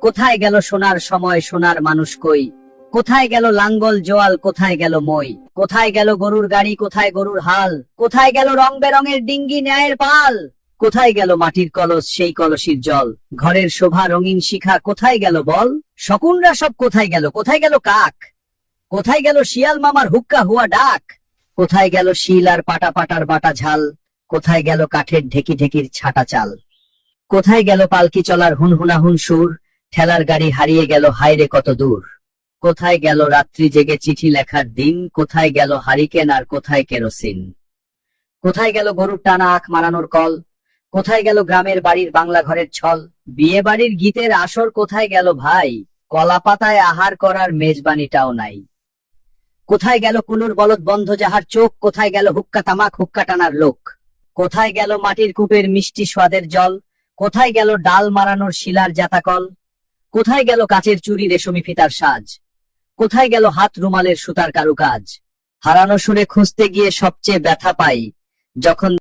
কোথায় গেল সোনার সময়, সোনার মানুষ কই? কোথায় গেল লাঙ্গল জোয়াল, কোথায় গেল মই? কোথায় গেল গরুর গাড়ি, কোথায় গরুর হাল? কোথায় গেল রং বেরঙের ডিঙ্গি, ন্যায়ের পাল? কোথায় গেল মাটির কলস, সেই কলসির জল? ঘরের শোভা, রঙিন শিখা, কোথায় গেল বল? শকুনরা সব কোথায় গেল? কোথায় গেল কাক? কোথায় গেল শিয়াল মামার হুক্কা হুয়া ডাক? কোথায় গেল শিল আর পাটা পাটার বাটা ঝাল? কোথায় গেল কাঠের ঢেকি ঢেকির ছাটা চাল? কোথায় গেল পালকি চলার হুনহুনাহুন সুর? ঠেলার গাড়ি হারিয়ে গেল হায়রে কত দূর। কোথায় গেল রাত্রি জেগে চিঠি লেখার দিন? কোথায় গেল হারিকেন আর কোথায় কেরোসিন? কোথায় গেল গরুর টানা আখ মারানোর কল? কোথায় গেল গ্রামের বাড়ির বাংলা ঘরের ছল? বিয়ে বাড়ির গীতের আসর কোথায় গেল ভাই? কলা পাতায় আহার করার মেজবানিটাও নাই। কোথায় গেল কুনুর বলদ বন্ধ যাহার চোখ? কোথায় গেল হুক্কা তামাক, হুক্কা টানার লোক? কোথায় গেল মাটির কূপের মিষ্টি স্বাদের জল? কোথায় গেল ডাল মারানোর শিলার জাতাকল? কোথায় গেল কাচের চুরি, রেশমি ফিতার সাজ? কোথায় গেল হাত রুমালের সুতার কারুকাজ? হারানো সুরে খুঁজতে গিয়ে সবচেয়ে ব্যথা পাই যখন